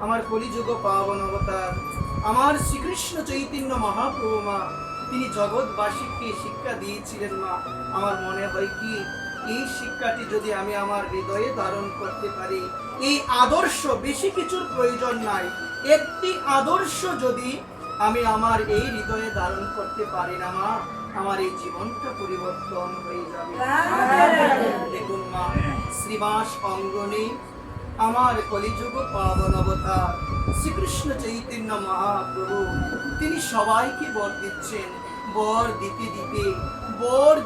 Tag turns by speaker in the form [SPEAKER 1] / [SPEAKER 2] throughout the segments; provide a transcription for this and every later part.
[SPEAKER 1] আমার কলিযুগ পাবন অবতার আমার শ্রীকৃষ্ণ চৈতন্য মহাপ্রভু মা, তিনি জগৎবাসীকে শিক্ষা দিয়েছিলেন মা। আমার মনে হয় কি, এই শিক্ষাটি যদি আমি আমার হৃদয়ে ধারণ করতে পারি, এই আদর্শ, বেশি কিছুর প্রয়োজন নাই, একটি আদর্শ যদি আমি আমার এই হৃদয়ে ধারণ করতে পারি না মা, আমার এই জীবনটা পরিবর্তন হয়ে যাবে। দেখুন মা, শ্রীবাস অঙ্গনে আমার কলিযুগ পাবন অবতার শ্রীকৃষ্ণ চৈতন্য মহাপ্রভু, তিনি সবাইকে বর দিচ্ছেন। বর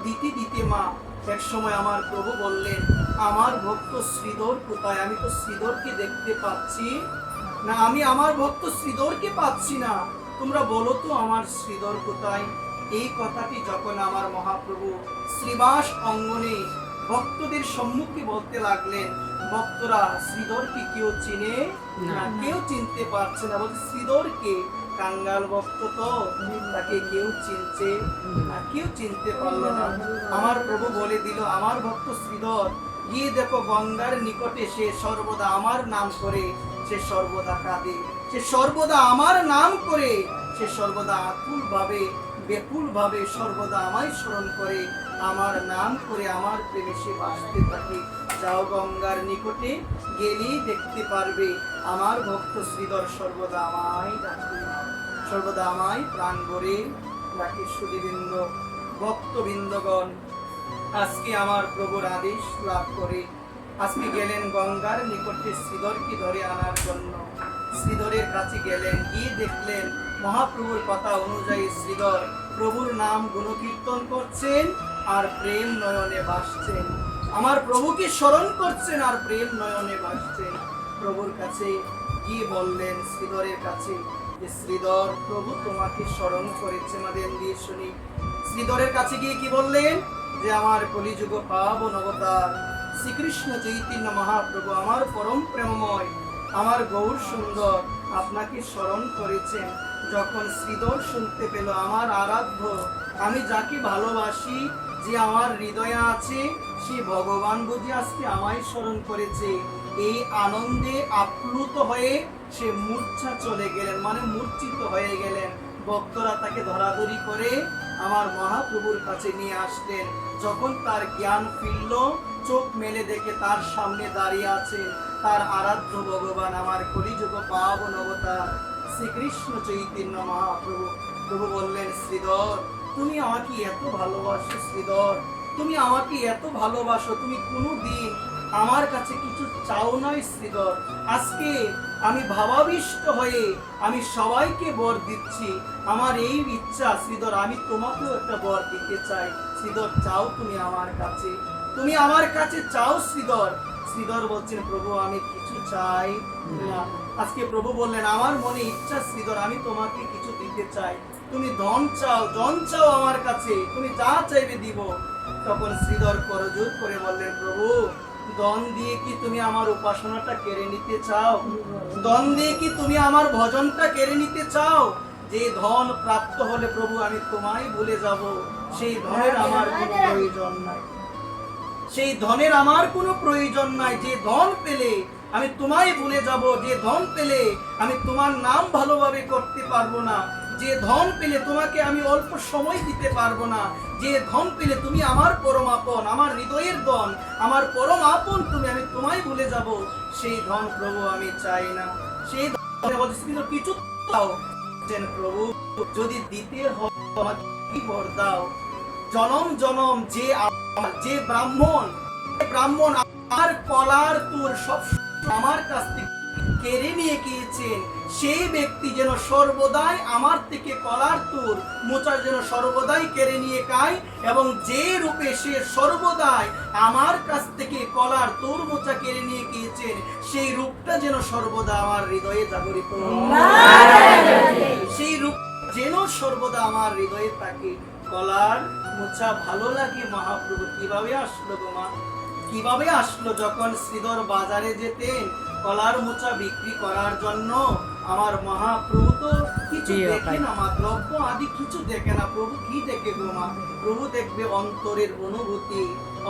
[SPEAKER 1] দিতে দিতে মা, এক সময় আমার প্রভু বললেন, আমার ভক্ত শ্রীধর কোথায়? আমি তো শ্রীধরকে দেখতে পাচ্ছি না, আমি আমার ভক্ত শ্রীধরকে পাচ্ছি না, তোমরা বলো তো আমার শ্রীধর কোথায়? এই কথাটি যখন আমার মহাপ্রভু শ্রীবাস অঙ্গনে ভক্তদের সম্মুখে বলতে লাগলেন, ভক্তরা শ্রীধরকে কেউ চিনে না, কেউ চিনতে পারছে না। বলছে শ্রীধরকে, কাঙ্গাল ভক্ত তো, তাকে কেউ চিনছে না, কেউ চিনতে পারলো না। আমার প্রভু বলে দিল, আমার ভক্ত শ্রীধর, গিয়ে দেখো গঙ্গার নিকটে সে সর্বদা আমার নাম করে, সে সর্বদা কাঁদে, সে সর্বদা আমার নাম করে, সে সর্বদা আকুল ভাবে, বেকুল ভাবে সর্বদা আমায় স্মরণ করে, আমার নাম করে আমার প্রেমে সে বাসতে থাকে। যাও গঙ্গার নিকটে, গেলেই দেখতে পারবে আমার ভক্ত শ্রীধর সর্বদা আমায় ডাকে, সর্বদা আমায় প্রাণ ভরে ডাকে। সুধীবৃন্দ, ভক্তবৃন্দগণ, আজকে আমার প্রভুর আদেশ লাভ করে আজকে গেলেন গঙ্গার নিকটে শ্রীধরকে ধরে আনার জন্য। শ্রীধরের কাছে গেলেন, গিয়ে দেখলেন মহাপ্রভুর কথা অনুযায়ী শ্রীধর প্রভুর নাম গুণকীর্তন করছেন আর প্রেম নয়নে ভাসছেন। আমার প্রভুকে স্মরণ করছেন আর প্রেম নয়নে ভাসছেন। প্রভুর কাছে গিয়ে বললেন শ্রীধরের কাছে যে, শ্রীধর, প্রভু তোমাকে স্মরণ করেছে। আমাদের দিয়ে শুনি, শ্রীধরের কাছে গিয়ে কি বললেন? যে আমার কলিযুগ পাবন অবতার শ্রীকৃষ্ণ চৈতন্য মহাপ্রভু, আমার পরম প্রেমময়, আমার গৌর সুন্দর, আপনাকে স্মরণ করেছেন। যখন শ্রীধর শুনতে পেল, আমার আরাধ্য, আমি যাকে ভালোবাসি, যে আমার হৃদয়ে আছে, সে ভগবান বুঝি আজকে আমায় স্মরণ করেছে, এই আনন্দে আপ্লুত হয়ে সে মূর্ছা চলে গেলেন, মানে মূর্ছিত হয়ে গেলেন। ভক্তরা তাকে ধরাধরি করে আমার মহাপ্রভুর কাছে নিয়ে আসলেন। যখন তার জ্ঞান ফিরল, চোখ মেলে দেখে তার সামনে দাঁড়িয়ে আছেন তার আরাধ্য ভগবান, আমার কলিযুগ পাবন অবতার শ্রীকৃষ্ণ চৈতন্য মহাপ্রভু। প্রভু বললেন, শ্রীধর, তুমি আমাকে এত ভালোবাসো, শ্রীধর, তুমি আমাকে এত ভালোবাসো, তুমি কোনোদিন আমার কাছে কিছু চাও নাই শ্রীধর। আজকে আমি ভাবাবিষ্ট হয়ে আমি সবাইকে বর দিচ্ছি। আমার এই ইচ্ছা শ্রীধর, আমি তোমাকেও একটা বর দিতে চাই। শ্রীধর, চাও তুমি আমার কাছে, তুমি আমার কাছে চাও শ্রীধর। শ্রীধর বলছেন, প্রভু আমি কিছু চাই না। আজকে প্রভু বললেন, আমার মনে ইচ্ছা শ্রীধর, আমি তোমাকে কিছু দিতে চাই। তুমি ধন চাও, জন চাও আমার কাছে, তুমি যা চাইবে দিব। তখন শ্রীধর করজোর করে বললেন, প্রভু, ধন দিয়ে কি তুমি আমার উপাসনাটা কেড়ে নিতে চাও? ধন দিয়ে কি তুমি আমার ভজনটা কেড়ে নিতে চাও? যে ধন প্রাপ্ত হলে প্রভু আমি তোমায় ভুলে যাব, সেই ধনের আমার কোনো প্রয়োজন নাই, সেই ধনের আমার কোনো প্রয়োজন নাই। যে ধন পেলে আমি তোমায় ভুলে যাব, যে ধন পেলে আমি তোমার নাম ভালোভাবে করতে পারবো না, যে ধন পেলে তোমাকে আমি অল্প সময় দিতে পারবো না, যে ধন পেলে তুমি আমার পরম আপন, আমার হৃদয়ের ধন, আমার পরম আপন তুমি, আমি তোমায় ভুলে যাব, সেই ধন প্রভু আমি চাই না। সেই ধন কিছু দাও প্রভু, যদি দিতে হয় আমাকে কি বর দাও? জনম জনম যে ব্রাহ্মণ আমার কলার তুর সব আমার কাছ থেকে কেড়ে নিয়ে গিয়েছেন, সেই ব্যক্তি যেন সর্বদাই আমার থেকে কলার তুর মোচা যেন সর্বদাই কেড়ে নিয়ে খায়, এবং যে রূপে সে সর্বদাই আমার কাছ থেকে কলার তুর মোচা কেড়ে নিয়ে গিয়েছেন, সেই রূপটা যেন সর্বদা আমার হৃদয়ে জাগরিত, সেই রূপ যেন সর্বদা আমার হৃদয়ে থাকে। কলার মোচা ভালো লাগে মহাপ্রভু কিভাবে আসলো গো মা, কিভাবে আসলো? যখন শ্রীধর বাজারে যেতেন, কলার মোচা বিক্রি করার জন্য আমার মহাপ্রভু তো কিছু দেখে না মা, দ্রব্য আদি কিছু দেখে না। প্রভু কি দেখে গো মা? প্রভু দেখবে অন্তরের অনুভূতি,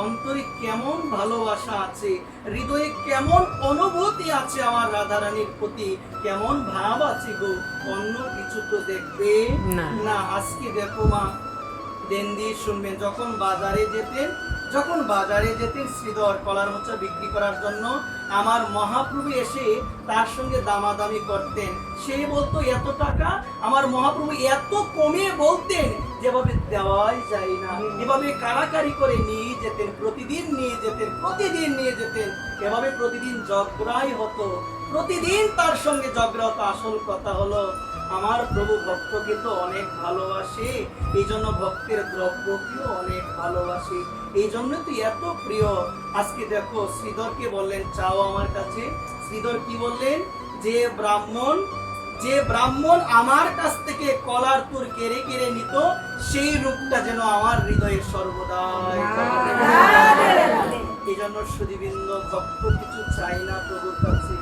[SPEAKER 1] অন্তরে কেমন ভালোবাসা আছে, হৃদয়ে কেমন অনুভূতি আছে আমার রাধারানীর প্রতি, কেমন ভাব আছে গো। অন্য কিছু তো দেখবে না। আজকে দেখো মা, দেন দিয়ে শুনবেন, যখন বাজারে যেতেন শ্রীধর কলার মোচা বিক্রি করার জন্য, আমার মহাপ্রভু এসে তার সঙ্গে দামাদামি করতেন। সে বলতো এত টাকা, আমার মহাপ্রভু এত কমিয়ে বলতেন যেভাবে দেওয়াই যায় না, এভাবে কারাকারি করে নিয়ে যেতেন, প্রতিদিন নিয়ে যেতেন। এভাবে প্রতিদিন ঝগড়াই হতো, প্রতিদিন তার সঙ্গে ঝগড়া হতো। আসল কথা হলো আমার প্রভু ভক্তকে তো অনেক ভালোবাসে, এই জন্য ভক্তের দ্রব্যকেও অনেক ভালোবাসে, এই জন্য তো এত প্রিয়। আজকে দেখো শ্রীধরকে বললেন চাও আমার কাছে। শ্রীধর কি বললেন? যে ব্রাহ্মণ আমার কাছ থেকে কলার তুর কেড়ে কেড়ে নিত, সেই রূপটা যেন আমার হৃদয়ে সর্বদাই। এই জন্য সুধীবৃন্দ, ভক্ত কিছু চাই না প্রভুর কাছে।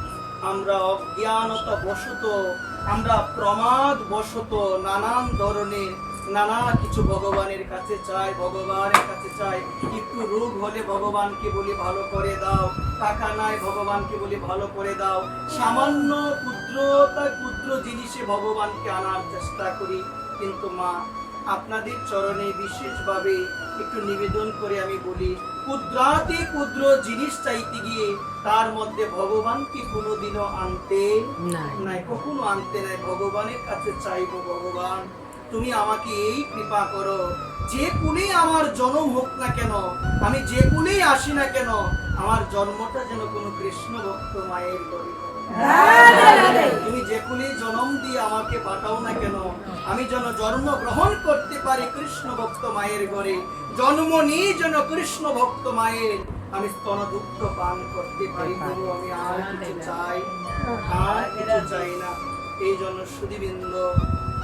[SPEAKER 1] আমরা অজ্ঞানতা বশত, আমরা প্রমাদ বশত নানান ধরনের নানা কিছু ভগবানের কাছে চাই, একটু রোগ হলে ভগবানকে বলি ভালো করে দাও, টাকা নাই ভগবানকে বলি ভালো করে দাও, সামান্য ক্ষুদ্র জিনিসে ভগবানকে আনার চেষ্টা করি। কিন্তু মা, আপনাদের চরণে বিশেষভাবে একটু নিবেদন করে আমি বলি, ক্ষুদ্রাতি ক্ষুদ্র জিনিস চাইতে গিয়ে তার মধ্যে ভগবানকে কোনোদিনও আনতে নাই, কখনো আনতে নাই। ভগবানের কাছে চাইবো, ভগবান তুমি আমাকে এই কৃপা করো, যে কুলেই আমার জন্ম হোক না কেন, আমি যে কুলেই আসি না কেন, আমার জন্মটা যেন কোনো কৃষ্ণ ভক্ত মায়ের ঘরে। তুমি যে কুলেই জন্ম দিয়ে আমাকে পাঠাও না কেন, আমি যেন জন্ম গ্রহণ করতে পারি কৃষ্ণ ভক্ত মায়ের ঘরে, জন্ম নিয়ে যেন কৃষ্ণ ভক্ত মায়ের আমি স্তন দুগ্ধ পান করতে পারি। আমি আর কিছু চাই না। এই জন্য সুধীবৃন্দ,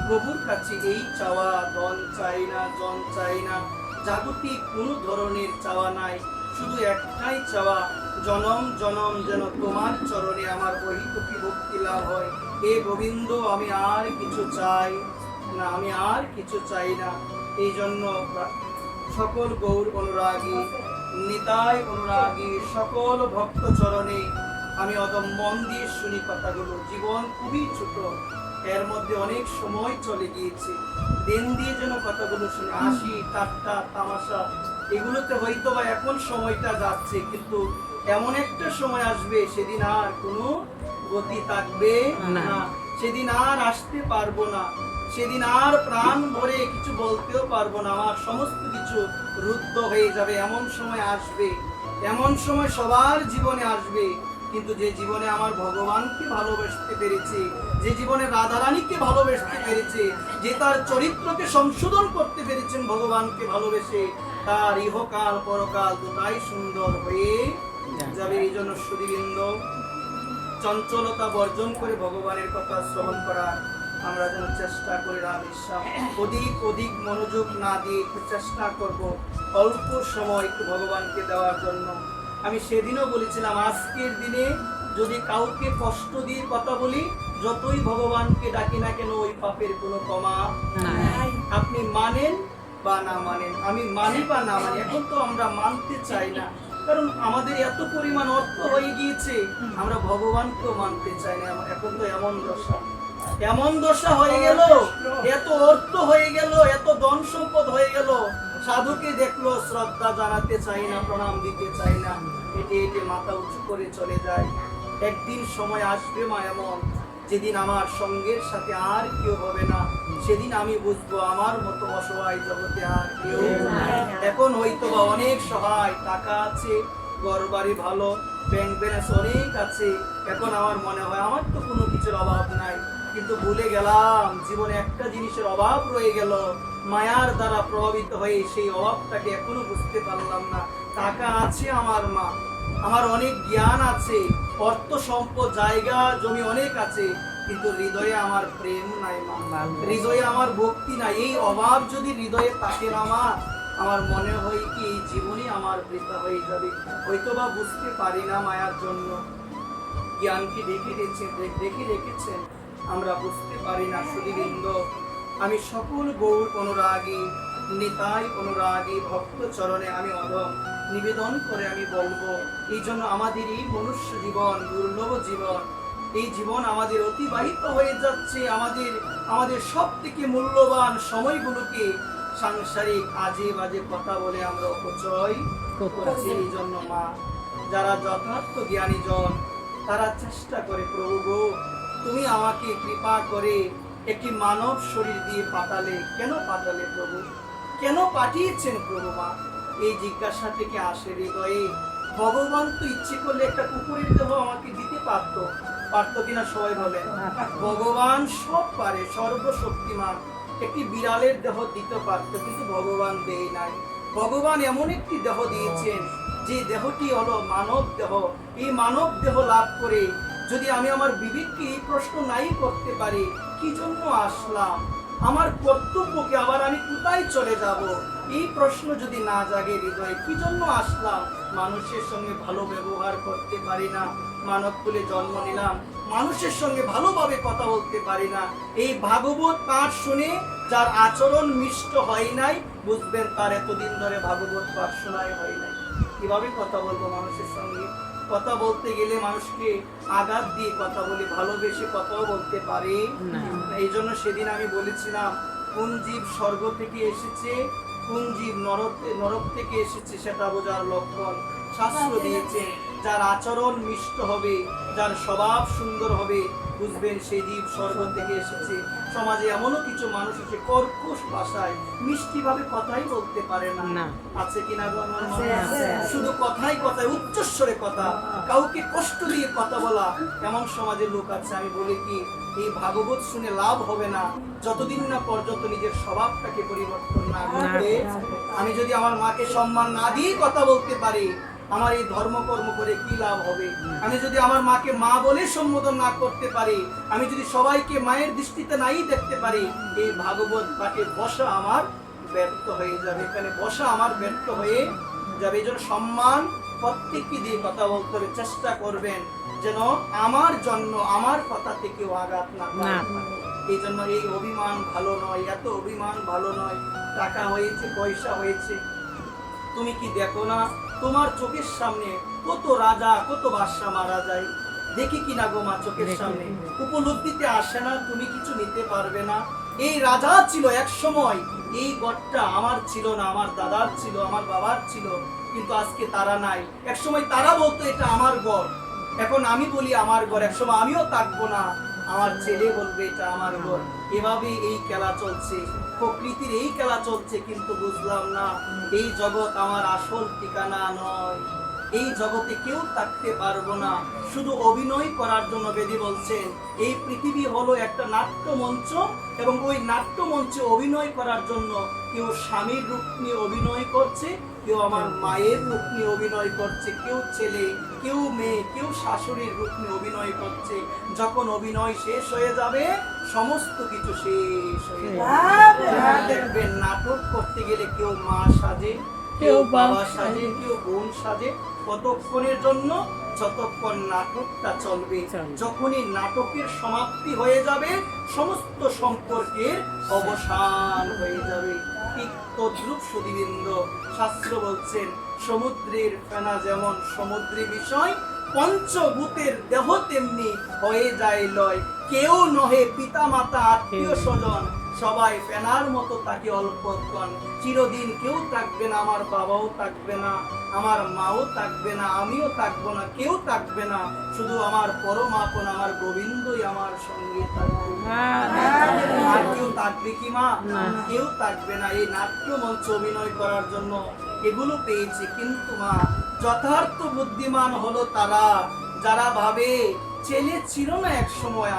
[SPEAKER 1] প্রভুর কাছে এই চাওয়া, ধন চাই না, জন চাই না, জাগতিক কোনো ধরনের চাওয়া নাই, শুধু একটাই চাওয়া, জনম জনম যেন তোমার চরণে আমার ঐহিকী ভক্তি লাভ হয়। হে গোবিন্দ, আমি আর কিছু চাই না। এই জন্য সকল গৌর অনুরাগী, নিতাই অনুরাগী সকল ভক্ত চরণে আমি মন দিয়ে শুনি কথাগুলো। জীবন খুবই ছোট, এর মধ্যে অনেক সময় চলে গিয়েছে, দিন দিয়ে যেন কথাগুলো শুনে, হাসি ঠাট্টা তামাশা এগুলোতে হয়তো বা এখন সময়টা যাচ্ছে, কিন্তু এমন একটা সময় আসবে সেদিন আর কোনো গতি থাকবে না, সেদিন আর আসতে পারবো না, সেদিন আর প্রাণ ভরে কিছু বলতেও পারবো না, আমার সমস্ত কিছু রুদ্ধ হয়ে যাবে। এমন সময় আসবে, এমন সময় সবার জীবনে আসবে, কিন্তু যে জীবনে আমার ভগবানকে ভালোবাসতে পেরেছে, যে জীবনে রাধারানীকে ভালোবাসতে পেরেছে, যে তার চরিত্রকে সংশোধন করতে পেরেছেন ভগবানকে ভালোবেসে, তার ইহকাল পরকাল দুটাই সুন্দর হয়ে যাবে। এই জন্য সুধীবৃন্দ, চঞ্চলতা বর্জন করে ভগবানের কথা শ্রবণ করার আমরা যেন চেষ্টা করি। রাধেশ্যাম, অধিক মনোযোগ না দিয়ে একটু চেষ্টা করব অল্প সময় একটু ভগবানকে দেওয়ার জন্য। আমি সেদিনও বলেছিলাম, আজকের দিনে যদি কাউকে কষ্ট দিয়ে কথা বলি, যতই ভগবানকে ডাকি না কেন, ওই পাপের কোনো কমা নাই। আপনি মানেন বা না মানেন, আমি মানি বা না মানি, এখন তো আমরা মানতে চাই না, কারণ আমাদের এত পরিমাণ অর্থ হয়ে গিয়েছে, আমরা ভগবানকেও মানতে চাই না। এখন তো এমন দশা হয়ে গেল, এত অর্থ হয়ে গেল, এত ধন সম্পদ হয়ে গেল, সাধুকে দেখলো শ্রদ্ধা জানাতে চাই না, প্রণাম দিতে চাই না, হেঁটে মাথা উঁচু করে চলে যায়। একদিন সময় আসবে মা এমন, যেদিন আমার সঙ্গের সাথে আর কেউ হবে না, সেদিন আমি বুঝবো আমার মতো অসহায় জগতে আর কেউ। এখন হয়তো বা অনেক সহায়, টাকা আছে, ঘর বাড়ি ভালো, ব্যাংক ব্যালেন্স অনেক আছে, এখন আমার মনে হয় আমার তো কোনো কিছুর অভাব নাই, কিন্তু ভুলে গেলাম জীবনে একটা জিনিসের অভাব রয়ে গেল, মায়ার দ্বারা প্রভাবিত হয়ে সেই অভাবটাকে এখনো বুঝতে পারলাম না। টাকা আছে আমার মা, আমার অনেক জ্ঞান আছে, অর্থ সম্পদ জায়গা জমি অনেক আছে, কিন্তু হৃদয়ে আমার প্রেম নাই মা, হৃদয়ে আমার ভক্তি নাই। এই অভাব যদি হৃদয়ে থাকে না মা, আমার মনে হয় কি এই জীবনই আমার বৃথা হয়ে যাবে। হয়তো বা বুঝতে পারি না মায়ার জন্য, জ্ঞানকে রেখে রেখেছেন আমরা বুঝতে পারি না। সুধীবৃন্দ, আমি সকল গৌর অনুরাগী, নিতাই অনুরাগী ভক্ত চরণে আমি অধম নিবেদন করে আমি বলবো, এই জন্য আমাদের এই মনুষ্য জীবন দুর্লভ জীবন, এই জীবন আমাদের অতিবাহিত হয়ে যাচ্ছে, আমাদের সব থেকে মূল্যবান সময়গুলোকে সাংসারিক আজে বাজে কথা বলে আমরা অপচয় করছি। এই জন্য মা, যারা যথার্থ জ্ঞানী জন তারা চেষ্টা করে, প্রভু গো তুমি আমাকে কৃপা করে একটি মানব শরীর দিয়ে পাঠালে, কেন পাঠালে প্রভু, কেন পাঠিয়েছেন প্রভু? মা, এই জিজ্ঞাসা থেকে আসে হৃদয়ে। ভগবান তো ইচ্ছে করলে একটা কুকুরের দেহ আমাকে দিতে পারতো কিনা সবাই বলেন? ভগবান সব পারে, সর্বশক্তিমান, একটি বিড়ালের দেহ দিতে পারতো, কিন্তু ভগবান দেয় নাই। ভগবান এমন একটি দেহ দিয়েছেন যে দেহটি হলো মানব দেহ। এই মানব দেহ লাভ করে যদি আমি আমার বিবেককে এই প্রশ্ন নাই করতে পারি, কি জন্য আসলাম, আমার কর্তব্যকে আবার আমি কোথায় চলে যাব, এই প্রশ্ন যদি না জাগে হৃদয়ে, কি জন্য আসলাম, মানুষের সঙ্গে ভালো ব্যবহার করতে পারি না, মানব কুলে জন্ম নিলাম, মানুষের সঙ্গে ভালোভাবে কথা বলতে পারি না, এই ভাগবত পাঠ শুনে যার আচরণ মিষ্ট হয় নাই, বুঝবেন তার এতদিন ধরে ভাগবত পাঠ শোনাই হয় নাই। কিভাবে কথা বলবো মানুষের সঙ্গে? কথা বলতে গেলে মানুষকে আঘাত দিয়ে কথা বলি, ভালোবেসে কথাও বলতে পারি না। এই জন্য সেদিন আমি বলেছিলাম, কোন জীব স্বর্গ থেকে এসেছে, কোন জীব নরক থেকে এসেছে, সেটা বোঝার লক্ষণ শাস্ত্র দিয়েছে। যার আচরণ মিষ্ট হবে, যার স্বভাব সুন্দর হবে, বুঝবেন সেই জীব স্বর্গ থেকে এসেছে। সমাজে এমনও কিছু মানুষ আছে কর্কশ ভাষায় মিষ্টি ভাবে কথাই বলতে পারে না, আছে কিনা গো আমার মনে? শুধু কথাই উচ্চস্বরে কথা, কাউকে কষ্ট দিয়ে কথা বলা, এমন সমাজের লোক আছে। আমি বলি কি, এই ভাগবত শুনে লাভ হবে না যতদিন না পর্যন্ত নিজের স্বভাবটাকে পরিবর্তন না করবে। আমি যদি আমার মাকে সম্মান না দিয়ে কথা বলতে পারি, আমার এই ধর্মকর্ম করে কি লাভ হবে? আমি যদি আমার মাকে মা বলে সম্বোধন না করতে পারি, আমি যদি সবাইকে মায়ের দৃষ্টিতে নাই দেখতে পারি, এই ভাগবত পাঠে বসা আমার ব্যর্থ হয়ে যাবে, এখানে বসা আমার ব্যর্থ হয়ে যাবে। এই জন্য সম্মান প্রত্যেককে দিয়ে কথা বলতে হবে, চেষ্টা করবেন যেন আমার জন্য আমার কথাতে কেউ আঘাত না পায়। এই জন্য এই অভিমান ভালো নয়, এত অভিমান ভালো নয়। টাকা হয়েছে, পয়সা হয়েছে, তুমি কি দেখো না তোমার চোখের সামনে কত রাজা কত বাদশা মারা যায়? দেখি কিনা গো মা, চোখের সামনে উপলব্ধিতে আসে না? তুমি কিছু নিতে পারবে না। এই রাজা ছিল এক সময়, এই গড়টা আমার ছিল না, আমার দাদার ছিল, আমার বাবার ছিল, কিন্তু আজকে তারা নাই। এক সময় তারা বলতো এটা আমার গড়, এখন আমি বলি আমার গড়, এক সময় আমিও থাকবো না, আমার ছেলে বলবে এটা আমার গড়। এভাবে এই খেলা চলছে, প্রকৃতির এই খেলা চলছে, কিন্তু বুঝলাম না এই জগৎ আমার আসল ঠিকানা নয়। এই জগতে কেউ থাকতে পারবো না, শুধু অভিনয় করার জন্য। বেদি বলছেন এই পৃথিবী হলো একটা নাট্যমঞ্চ, এবং ওই নাট্যমঞ্চে অভিনয় করার জন্য কেউ স্বামীর রূপ নিয়ে অভিনয় করছে, কেউ আমার মায়ের রূপ নিয়ে অভিনয় করছে, কেউ ছেলে, কেউ মেয়ে, কেউ শাশুড়ির রূপ নিয়ে অভিনয় করছে। যখন অভিনয় শেষ হয়ে যাবে, সমস্ত কিছু শেষ হয়ে যাবে। দেখবেন নাটক করতে গেলে কেউ মা সাজে, কেউ বাবা সাজে, কেউ বোন সাজে, কতক্ষণের জন্য? যতক্ষণ নাটকটা চলবে। যখনই নাটকের সমাপ্তি হয়ে যাবে, সমস্ত সম্পর্কের অবসান হয়ে যাবে। ঠিক তদ্রূপ সুধীবৃন্দ, শাস্ত্র বলছেন সমুদ্রের ফেনা যেমন সমুদ্রে বিষয়, পঞ্চভূতের দেহ তেমনি হয়ে যায় লয়। কেউ নহে পিতা মাতা আত্মীয় স্বজন, সবাই ফেনার মতো তাকে অল্পক্ষণ। চিরদিন কেউ থাকবে না, আমার বাবাও থাকবে না, আমার মাও থাকবে না, আমিও থাকবো না, কেউ থাকবে না, শুধু আমার পরম আপন আমার গোবিন্দই আমার সঙ্গে থাকবে। আর কেউ থাকবে কি মা? কেউ থাকবে না। এই নাট্যমঞ্চ অভিনয় করার জন্য এগুলো পেয়েছি, কিন্তু মা যথার্থ বুদ্ধিমান হলো তারা যারা ভাবে ছেলে ছিল না এক সময়,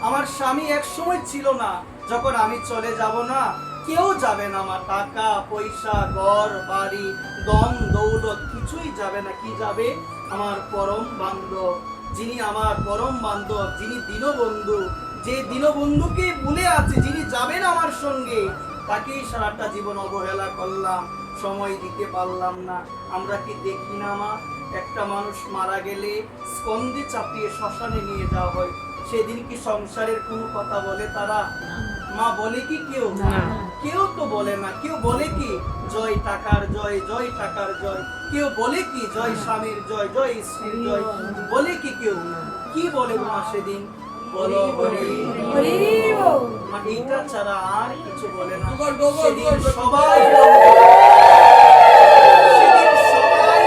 [SPEAKER 1] আমার স্বামী এক সময় ছিল না, যখন আমি চলে যাব না কেউ যাবে না, আমার টাকা পয়সা ঘর বাড়ি দম দৌলত কিছুই যাবে না। কি যাবে? আমার পরম বান্ধব, যিনি আমার পরম বান্ধব, যিনি দীনবন্ধু, যে দীনবন্ধুকে ভুলে আছে, যিনি যাবেন আমার সঙ্গে, তাকেই সারাটা জীবন অবহেলা করলাম, সময় দিতে পারলাম না। আমরা কি দেখি না মা, একটা মানুষ মারা গেলে স্কন্ধে চাপিয়ে শ্মশানে নিয়ে যাওয়া হয়, সেদিন কি সংসারের কোনো কথা বলে তারা? মা বলে কি কেউ? কেউ তো বলে না। কেউ বলে কি জয় টাকার জয়, জয় টাকার জয়? কেউ বলে কি জয় স্বামীর জয়, জয় স্ত্রীর জয়? বলে কি কেউ? কি বলে মা সেদিন? বলো হরি হরি বল। মা এইটা ছাড়া আর কিছু বলে না। সেদিন সবাই সেদিন সবাই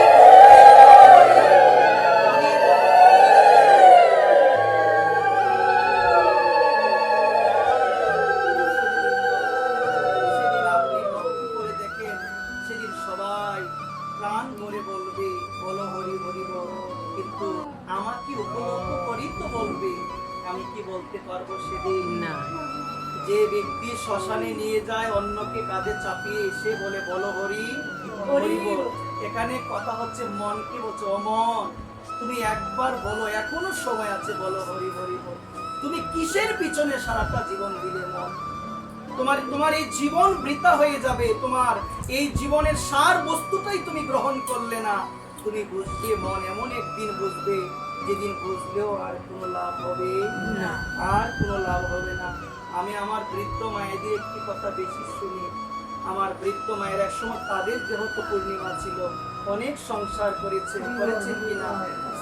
[SPEAKER 1] সেদিন আপনি লক্ষ্য করে দেখেন, সেদিন সবাই প্রাণ ভরে বলবে বলো হরি হরি বল। কিন্তু আমাকে উপলক্ষ করি তো বলবে, আমি কি বলতে পারবো সেদিন?
[SPEAKER 2] না।
[SPEAKER 1] যে ব্যক্তি শ্মশানে নিয়ে যায় অন্যকে কাঁধে চাপিয়ে এসে বলে বলো হরি হরি বল। এখানে কথা হচ্ছে মনকে বলছে, ও মন তুমি একবার বলো, এখনো সময় আছে, বলো হরি হরি বল। তুমি কিসের পিছনে সারাটা জীবন দিলে মন? তোমার এই জীবন বৃথা হয়ে যাবে। তোমার এই জীবনের সার বস্তুটাই তুমি গ্রহণ করলে না। তুমি বুঝবে মন, এমন একদিন বুঝবে যেদিন বুঝলেও আর কোনো লাভ হবে না, আর কোনো লাভ হবে না। আমি আমার বৃদ্ধ মায়েদের একটি কথা বেশি শুনি। আমার বৃদ্ধ মায়ের এক সময় তাদের যেহেতু পূর্ণিমা ছিল, অনেক সংসার করেছেন কিনা?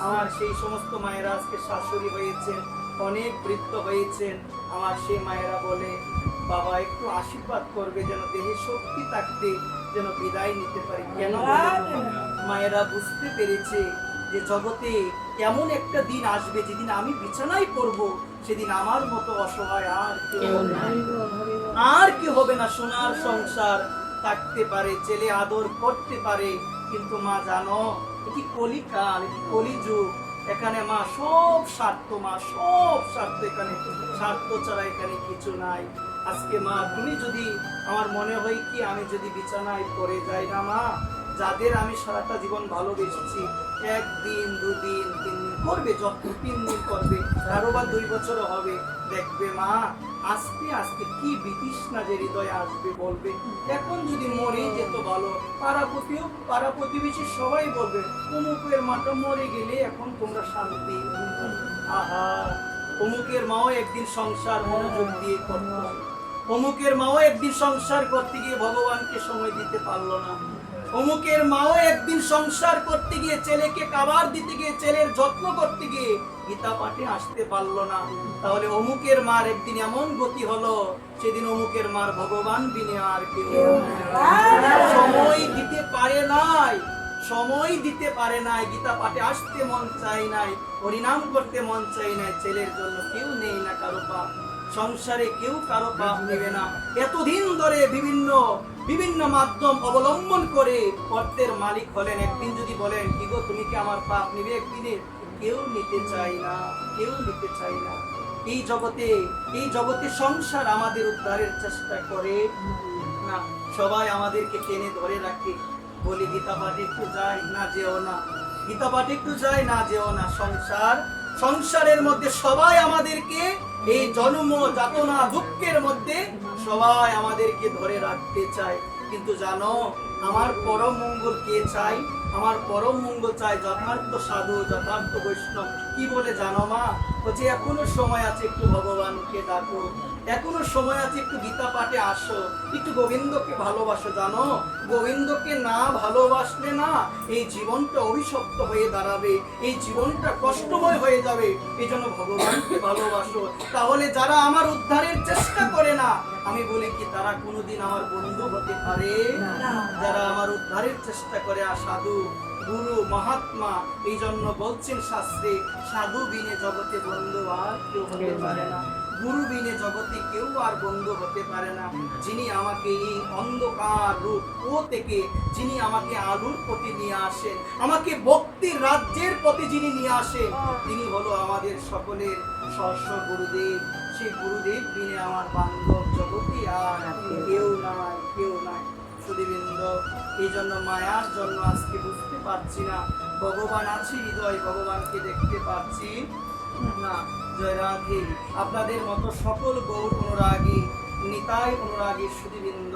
[SPEAKER 1] আমার সেই সমস্ত মায়েরা আজকে শাশুড়ি হয়েছেন, অনেক বৃদ্ধ হয়েছেন। আমার সেই মায়েরা বলে বাবা একটু আশীর্বাদ করবে যেন দেহে শক্তি থাকতে যেন বিদায় নিতে পারি। কেন? মায়েরা বুঝতে পেরেছে যে জগতে এমন একটা দিন আসবে যেদিন আমি বিছানায় পড়ব, সেদিন আমার মতো অসহায় আর কেউ নাই, আর কি হবে না। সোনার সংসার থাকতে পারে, ছেলে আদর করতে পারে, কিন্তু মা জানো এটি কলিকাল, এটি কলিযুগ। এখানে মা সব স্বার্থ, মা সব স্বার্থ। এখানে স্বার্থ ছাড়া এখানে কিছু নাই। আজকে মা তুমি যদি, আমার মনে হয় কি আমি যদি বিছানায় পড়ে যাই না মা, যাদের আমি সারাটা জীবন ভালোবেসেছি, একদিন দুদিন 3 দিন করবে, যত 3 দিন করবে, আরো বা 2 বছরও হবে, দেখবে মা আস্তে আস্তে কি বিতৃষ্ণা যে হৃদয়ে আসবে, বলবে এখন যদি মরে যেত ভালো। পাড়া প্রতিবেশী সবাই বলবে অমুকের মাটা মরে গেলে এখন তোমরা শান্তি। আহা, অমুকের মাও একদিন সংসার মনোযোগ দিয়ে করত, অমুকের মাও একদিন সংসার করতে গিয়ে ভগবানকে সময় দিতে পারলো না। অমুকের মাও একদিন সংসার করতে গিয়ে, ছেলেকে খাবার দিতে গিয়ে, ছেলের যত্ন করতে গিয়ে গীতা পাঠে আসতে পারলো না। তাহলে অমুকের মার একদিন এমন গতি হলো, সেদিন অমুকের মার ভগবান বিনে আর কেউ সময় দিতে পারে নাই, সময় দিতে পারে নাই। গীতা পাঠে আসতে মন চাই নাই, হরিনাম করতে মন চাই নাই। ছেলের জন্য কেউ নেই না কারো পাপ, সংসারে কেউ কারো পাপ নেবে না। এতদিন ধরে বিভিন্ন মাধ্যম অবলম্বন করে অর্থের মালিক হলেন, একদিন যদি বলেন কি গো তুমি কি আমার পাপ নিবে একদিনে? কেউ নিতে চায় না, কেউ নিতে চায় না। এই জগতে সংসার আমাদের উদ্ধারের চেষ্টা করে না, সবাই আমাদেরকে টেনে ধরে রাখে। বলি গীতা পাঠে একটু যাই না, যেও না, গীতা পাঠে একটু যাই না, যেও না। সংসারের মধ্যে সবাই আমাদেরকে, এই জন্ম যাতনা দুঃখের মধ্যে সবাই আমাদেরকে ধরে রাখতে চায়। কিন্তু জানো আমার পরম মঙ্গল কে চাই? আমার পরম মঙ্গল চাই যথার্থ সাধু, যথার্থ বৈষ্ণব। কি বলে জানো মা? বলছে এখনো সময় আছে, একটু ভগবানকে ডাকো, এখনো সময় আছে, একটু গীতা পাঠে আসো, একটু গোবিন্দকে ভালোবাসো। জানো গোবিন্দকে না ভালোবাসলে না এই জীবনটা অভিশপ্ত হয়ে দাঁড়াবে, এই জীবনটা কষ্টময় হয়ে যাবে। এই জন্য ভগবানকে ভালোবাসো। তাহলে যারা আমার উদ্ধারের চেষ্টা করে না, আমি বলি কি তারা কোনোদিন আমার বন্ধু হতে পারে না। যারা আমার উদ্ধারের চেষ্টা করে, আর সাধু গুরু মহাত্মা, এই জন্য বলছেন শাস্ত্রে সাধু বিনে জগতে বন্ধু আর কেউ হতে পারে না, গুরু বিনে জগতে কেউ আর বন্ধু হতে পারে না। যিনি আমাকে এই অন্ধকার রূপ ও থেকে যিনি আমাকে আলোর পথে নিয়ে আসেন, আমাকে ভক্তির রাজ্যের পথে যিনি নিয়ে আসেন, তিনি হলো আমাদের সকলের স্ব গুরুদেব। সেই গুরুদেব বিনে আমার বান্ধব জগতে আর কেউ নাই, কেউ নাই। সুধীবৃন্দ, এই জন্য মায়ার জন্য আজকে বুঝতে পারছি না ভগবান আছে হৃদয়, ভগবানকে দেখতে পাচ্ছি না। জয় রাধে। আপনাদের মতো সকল গৌর অনুরাগী, নিতাই অনুরাগী সুধীবৃন্দ,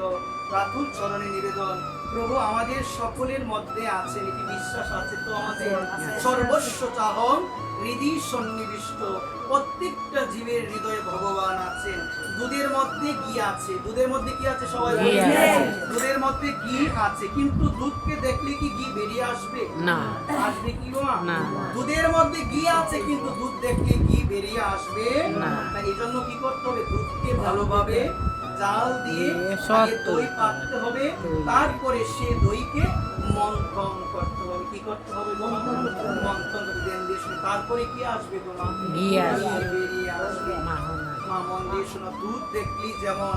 [SPEAKER 1] রাতুল চরণে নিবেদন প্রভু আমাদের সকলের মধ্যে আছেন, এটি বিশ্বাস আছে তো আমাদের? সর্বস্ব চাহং হৃদি সন্নিবিষ্ট, প্রত্যেকটা জীবের হৃদয়ে ভগবান আছেন। দুধের মধ্যে ঘি আছে, দুধের মধ্যে কি আছে সবাই বলেন? দুধের মধ্যে ঘি আছে, কিন্তু দুধকে দেখলে কি ঘি বেরিয়ে আসবে?
[SPEAKER 2] না।
[SPEAKER 1] আসবে কি গো মা?
[SPEAKER 2] না।
[SPEAKER 1] দুধের মধ্যে ঘি আছে, কিন্তু দুধ দেখলে ঘি বেরিয়ে আসবে
[SPEAKER 2] না।
[SPEAKER 1] এই জন্য কি করতে হবে? দুধকে ভালোভাবে জাল দিয়ে আগে দই পাততে হবে, তারপরে সে দইকে মন্থন করতে হবে। কি করতে হবে গো মা? মন্থন করে দেন দিয়ে শুনে তারপরে কি আসবে গো মা?
[SPEAKER 2] ঘি আসবে।
[SPEAKER 1] বেরিয়ে আসবে। মা মন দিয়ে শোনো, দুধ দেখলি যেমন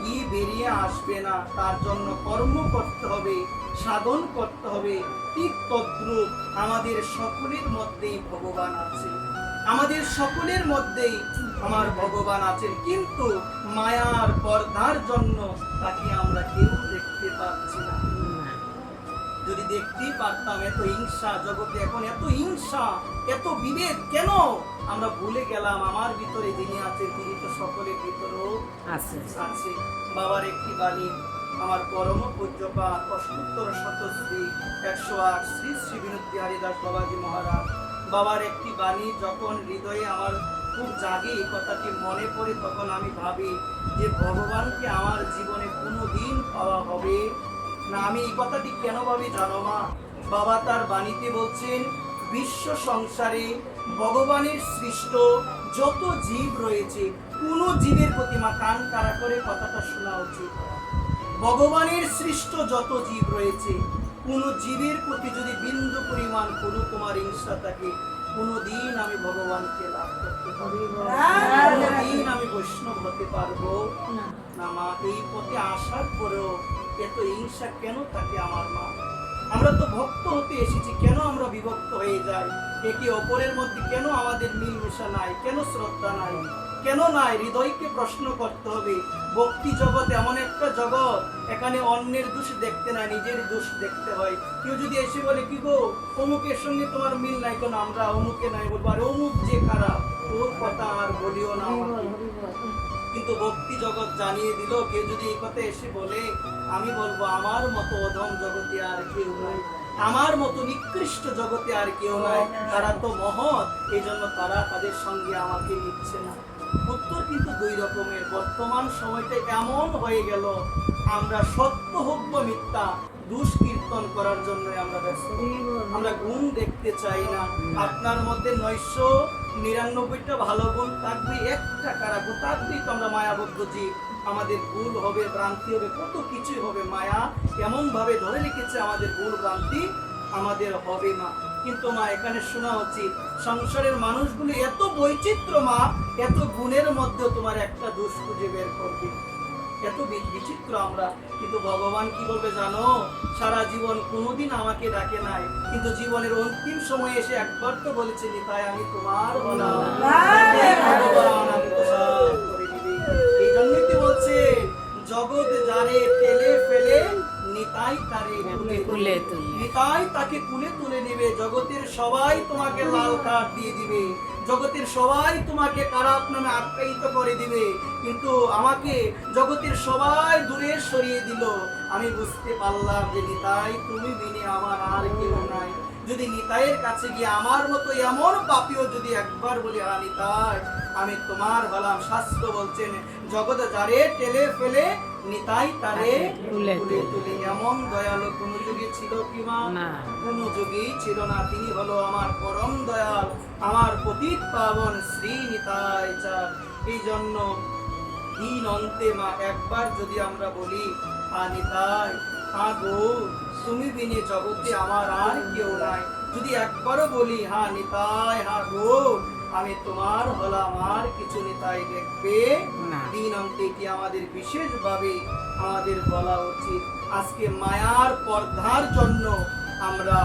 [SPEAKER 1] ঘি বেরিয়ে আসবে না, তার জন্য কর্ম করতে হবে, সাধন করতে হবে। ঠিক তদ্রূপ আমাদের সকলের মধ্যেই ভগবান আছে, আমাদের সকলের মধ্যেই আমার ভগবান আছেন, কিন্তু মায়ার পর্দার জন্য তাকে আমরা কেউ দেখতে পাচ্ছি না। যদি দেখতেই পারতাম, এত হিংসা জগতে, এখন এত হিংসা, এত বিভেদ কেন? আমরা ভুলে গেলাম আমার ভিতরে যিনি আছেন তিনি তো সকলের ভিতরেও
[SPEAKER 2] আছে।
[SPEAKER 1] আছে। বাবার একটি বাণী, আমার পরম পূজ্যপাদ অষ্টোত্তর শতশ্রী 108 শ্রী শ্রী বিনোদ বিহারী দাস বাবাজি মহারাজ, বাবার একটি বাণী যখন হৃদয়ে আমার খুব জাগে, এই কথাটি মনে পড়ে, তখন আমি ভাবি যে ভগবানকে আমার জীবনে কোনোদিন পাওয়া হবে না। আমি এই কথাটি কেন ভাবি জানো মা? বাবা তার বাণীতে বলছেন, বিশ্ব সংসারে ভগবানের সৃষ্ট যত জীব রয়েছে, কোন জীবের প্রতি, মা কান কারা করে কথাটা শোনা উচিত, ভগবানের সৃষ্ট যত জীব রয়েছে, কোন জীবের প্রতি যদি বিন্দু পরিমাণ কোনো তোমার হিংসা থাকে, কোনদিন আমি ভগবানকে লাভ করতে পারবো না, কোনদিন আমি বৈষ্ণব হতে পারবো না। মা এই পথে আসার পরেও এত হিংসা কেন থাকে আমার মা? আমরা তো ভক্ত হতে এসেছি, কেন আমরা বিভক্ত হয়ে যাই? একে অপরের মধ্যে কেন আমাদের মিলমেশা নাই? কেন শ্রদ্ধা নাই? কেন নাই? হৃদয়কে প্রশ্ন করতে হবে। ভক্তি জগৎ এমন একটা জগৎ, এখানে অন্যের দোষ দেখতে নাই, নিজের দোষ দেখতে হয়। কেউ যদি এসে বলে, কি গো অমুকের সঙ্গে তোমার মিল নাই, কেন আমরা অমুকে নাই বলবো, আর অমুক যে খারাপ, ওর কথা আর বলিও না আমাকে। কিন্তু ভক্তি জগৎ জানিয়ে দিল, কেউ যদি এই কথা এসে বলে, আমি বলবো আমার মতো অধম জগতে আর কেউ নাই, আমার মতো নিকৃষ্ট জগতে আর কেউ নাই, তারা তো মহৎ, এই জন্য তারা তাদের সঙ্গে আমাকে নিচ্ছে না। উত্তর কিন্তু দুই রকমের। বর্তমান সময়টা এমন হয়ে গেল, আমরা সত্য হোক বা মিথ্যা দুষ্কীর্তন করার জন্য আমরা ব্যস্ত, আমরা গুণ দেখতে চাই না। আপনার মধ্যে 999টা ভালো গুণ থাকবে, একটা খারাপ গুণ থাকবেই তো আমরা মায়াবদ্ধ জীব। আমাদের ভুল হবে, ভ্রান্তি হবে, কত কিছু হবে। মায়া এমন ভাবে ধরে রেখেছে আমাদের ভুল ভ্রান্তি আমাদের হবে মা। কিন্তু মা এখানে শোনা উচিত, সংসারের মানুষগুলো এত বৈচিত্র্য মা, এত গুণের মধ্যে তোমার একটা দোষ খুঁজে বের করবে, এত বিচিত্র আমরা। কিন্তু ভগবান কি বলবে জানো? সারা জীবন কোনোদিন আমাকে ডাকে নাই, কিন্তু জীবনের অন্তিম সময়ে এসে একবার তো বলেছে, নিতাই আমি তোমার হলাম। ভগবান আমাকে সব করে দিবে। এই জন্যই তো বলছে, জগৎ যারে ঠেলে ফেলে নিতাই তারে কুলে তুলে, নিতাই তাকে কুলে তুলে নেবে। জগতের সবাই তোমাকে লাল কার্ড দিয়ে দিবে, জগতের সবাই তোমাকে খারাপ নামে আখ্যায়িত করে দিবে, কিন্তু আমাকে জগতের সবাই দূরে সরিয়ে দিল। আমি বুঝতে পারলাম যে নিতাই তুমি বিনে আমার আর কেউ নাই। যদি নিতাইয়ের কাছে গিয়ে আমার মতো এমন পাপীও যদি একবার বলি, হ্যাঁ নিতাই আমি তোমার হলাম, শাস্ত্র বলছেন জগৎ যারে ঠেলে ফেলে নিতাই তারে কুলে তুলে। এমন দয়ালু কোন যুগে ছিল কি মা? কোন যুগেই ছিল না। তিনি হলো আমার পরম দয়াল, আমার পতিত পাবন শ্রী নিতাই চাঁদ। এই জন্য দিন অন্তে মা একবার যদি আমরা বলি, নিতাই হ্যাঁ গো তুমি বিনে জগতে আমার আর কেউ নাই, যদি একবারও বলি হ্যাঁ নিতাই হ্যাঁ গো আমি তোমার হলাম, আর কিছু নিতাই দেখবে দিন অন্তে। কি আমাদের বিশেষভাবে আমাদের বলা উচিত। আজকে মায়ার পর্দার জন্য আমরা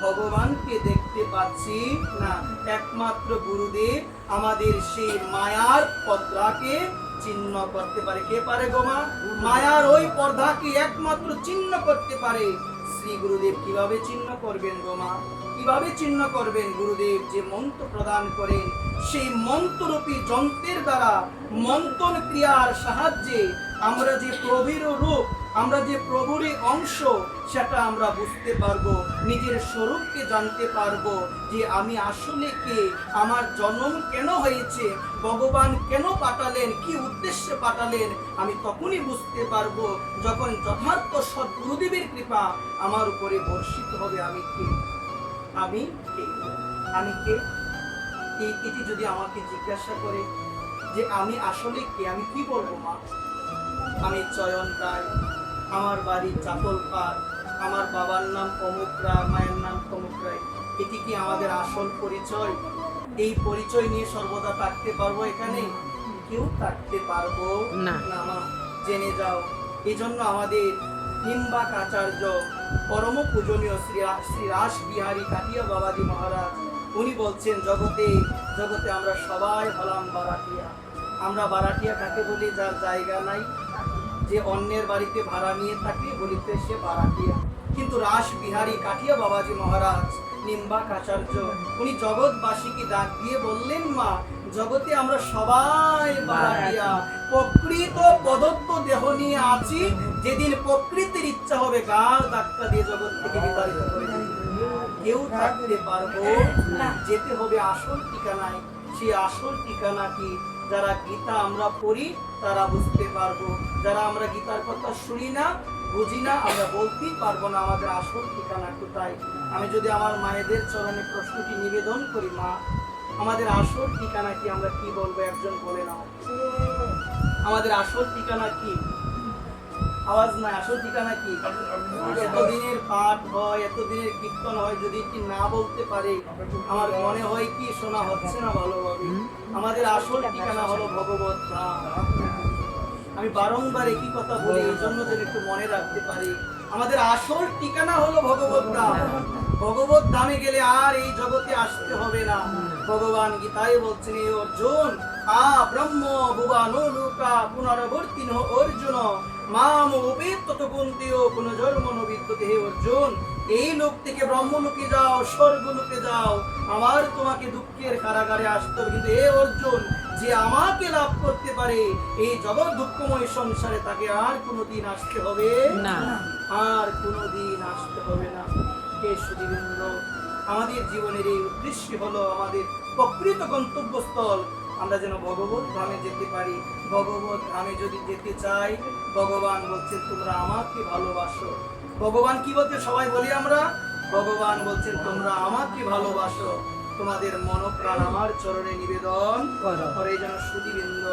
[SPEAKER 1] ভগবানকে দেখতে পাচ্ছি না। একমাত্র গুরুদেব আমাদের সেই মায়ার পর্দাকে চিহ্ন করতে পারে। কে পারে গো মা? মায়ার ওই পর্দাকে একমাত্র চিহ্ন করতে পারে শ্রী গুরুদেব। কিভাবে চিহ্ন করবেন গো মা? কিভাবে চিহ্ন করবেন? গুরুদেব যে মন্ত্র প্রদান করেন সেই মন্ত্ররূপী যন্ত্রের দ্বারা মন্থন ক্রিয়ার সাহায্যে আমরা যে প্রভুর রূপ, আমরা যে প্রভুরই অংশ, সেটা আমরা বুঝতে পারবো, নিজের স্বরূপকে জানতে পারবো যে আমি আসলে কে, আমার জন্ম কেন হয়েছে, ভগবান কেন পাঠালেন, কি উদ্দেশ্যে পাঠালেন। আমি তখনই বুঝতে পারবো যখন যথার্থ সদ্গুরুদেবের কৃপা আমার উপরে বর্ষিত হবে। আমি কে, আমি কে, আমি কে। এটি যদি আমাকে জিজ্ঞাসা করে যে আমি আসলে কে, আমি কি বলবো? মা, আমি চয়ন রায়, আমার বাড়ি চাতলপাড়, আমার বাবার নাম অমুক রায়, মায়ের নাম তমুক রায়। এটি কি আমাদের আসল পরিচয়? এই পরিচয় নিয়ে সর্বদা থাকতে পারবো এখানে? কেউ থাকতে পারবো না। মা, জেনে যাও। এই জন্য আমাদের নিম্বাক আচার্য পরম পূজনীয় শ্রী রাস বিহারী কাটিয়া বাবাজি মহারাজ, উনি বলছেন জগতে জগতে আমরা সবাই হলাম বারাটিয়া। আমরা বারাটিয়া কাকে বলি? যার জায়গা নাই, যে অন্যের বাড়িতে ভাড়া নিয়ে থাকে, বলিতে সে বারাটিয়া। কিন্তু রাস বিহারী কাটিয়া বাবাজি মহারাজ নিম্বাক আচার্য, উনি জগৎবাসীকে ডাক দিয়ে বললেন, মা, জগতে আমরা সবাই বারাটিয়া, প্রকৃত প্রদত্ত দেহ নিয়ে আছি। যেদিন প্রকৃতির ইচ্ছা হবে গাল ধাক্কা দিয়ে জগৎ থেকে বিতাড়িত করে দেবে। কেউ থাকতে পারবো না, যেতে হবে আসল ঠিকানায়। সেই আসল ঠিকানা কি? যারা গীতা আমরা পড়ি তারা বুঝতে পারবো, যারা আমরা গীতার কথা শুনি না, বুঝি না, আমরা বলতেই পারবো না আমাদের আসল ঠিকানা কোথায়। আমি যদি আমার মায়েদের চরণে প্রশ্নটি নিবেদন করি, মা, আমাদের আসল ঠিকানা কি? আমরা কি বলবো? একজন বলে নাও, আমাদের আসল ঠিকানা কি? আওয়াজ নাই। আসল ঠিকানা কি? এতদিনের পাঠ হয়, এতদিনের কীর্তন হয়, যদি এটি না বলতে পারে আমার মনে হয় কি শোনা হচ্ছে না ভালোভাবে। আমাদের আসল ঠিকানা হলো ভগবত ধাম। আমি বারংবার একই কথা বলি, এই জন্য যেন একটু মনে রাখতে পারি। আমাদের আসল ঠিকানা হলো ভগবত ধাম। ভগবত ধামে গেলে আর এই জগতে আসতে হবে না। ভগবান গীতায় বলছেন, এই অর্জুন, ব্রহ্ম ভুবানো লোকা পুনরাবর্তিন অর্জুন মাম উপেত্তত কুন্তিও পুনর্জন্ম নবিদ্যতে। হে অর্জুন, এই লোক থেকে ব্রহ্মলোকে যাও, স্বর্গলোকে যাও, আমার তোমাকে দুঃখের কারাগারে আসতে হবে। কিন্তু হে অর্জুন, যে আমাকে লাভ করতে পারে এই জগৎ দুঃখময় সংসারে, তাকে আর কোনোদিন আসতে হবে না, আর কোনোদিন আসতে হবে না। হে সুধীবৃন্দ, আমাদের জীবনের এই উদ্দেশ্য হলো আমাদের প্রকৃত গন্তব্যস্থল। আমরা যেন ভগবত ধামে যেতে পারি। ভগবত ধামে যদি যেতে চাই, ভগবান বলছেন তোমরা আমাকে ভালোবাসো। ভগবান কি বলছে? সবাই বলি আমরা, ভগবান বলছেন তোমরা আমাকে ভালোবাসো, তোমাদের মনপ্রাণ আমার চরণে নিবেদন করে। যেন সুধীবৃন্দ,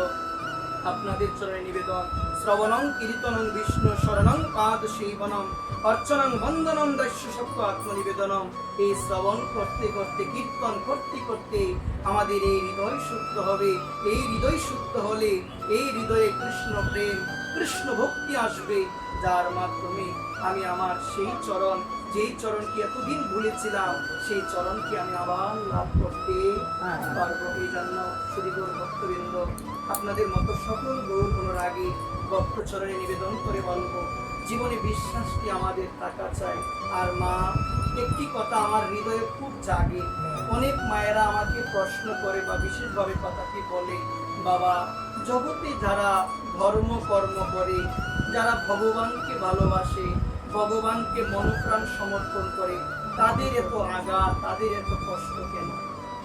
[SPEAKER 1] আপনাদের চরণে নিবেদন, শ্রবণং কীর্তনং বিষ্ণু শরণং পাদ সেবনম অর্চনং বন্দনম দস্যু সত্য আত্মনিবেদনম। এই শ্রবণ করতে করতে, কীর্তন করতে করতে আমাদের এই হৃদয় শুদ্ধ হবে। এই হৃদয় শুদ্ধ হলে এই হৃদয়ে কৃষ্ণ প্রেম, কৃষ্ণ ভক্তি আসবে, যার মাধ্যমে আমি আমার সেই চরণ, যেই চরণকে এতদিন ভুলেছিলাম, সেই চরণকে আমি আবার লাভ করতে পারবো। এই জন্য সুধীবর ভক্তবৃন্দ, আপনাদের মতো সকল গৌর অনুরাগী ভক্ত চরণে নিবেদন করে বলবো, জীবনে বিশ্বাসটি আমাদের থাকা চাই। আর মা, একটি কথা আমার হৃদয়ে খুব জাগে। অনেক মায়েরা আমাকে প্রশ্ন করে বা বিশেষভাবে কথাটি বলে, বাবা, জগতে যারা ধর্ম কর্ম করে, যারা ভগবানকে ভালোবাসে, ভগবানকে মনপ্রাণ সমর্পণ করে, তাদের এত আঘাত, তাদের এত কষ্ট কেন?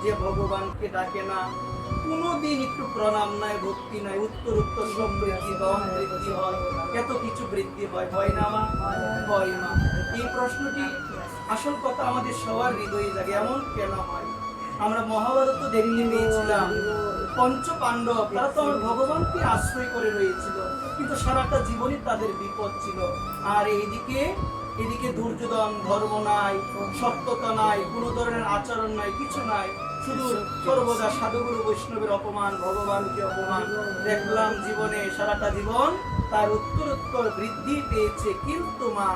[SPEAKER 1] যে ভগবানকে ডাকে না, কোনোদিন একটু প্রণাম নাই, ভক্তি নাই, উত্তর উত্তর সব বৃদ্ধি, দম বৃদ্ধি হয়, এত কিছু বৃদ্ধি হয়, হয় না মা? হয় মা। এই প্রশ্নটি আসল কথা আমাদের সবার হৃদয়ে জাগে, এমন কেন হয়? আমরা মহাভারত দেখতে পেয়েছিলাম, পঞ্চ পাণ্ডব তারা তো আমার ভগবানকে আশ্রয় করে রয়েছিল, কিন্তু সারাটা জীবনই তাদের বিপদ ছিল। আর এদিকে দুর্যোধন, ধর্ম নাই, সত্যতা নাই, কোনো ধরনের আচরণ নাই, কিছু নাই, শুধু সর্বদা সাধুগুরু বৈষ্ণবের অপমান, ভগবানকে অপমান। দেখলাম জীবনে সারাটা জীবন তার উত্তর বৃদ্ধি পেয়েছে। কিন্তু মা,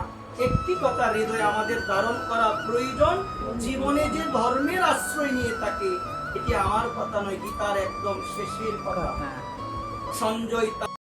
[SPEAKER 1] একটি কথা হৃদয়ে আমাদের ধারণ করা প্রয়োজন, জীবনে যে ধর্মের আশ্রয় নিয়ে থাকে, এটি আমার কথা নয়, গীতার একদম শেষের কথা। সঞ্জয়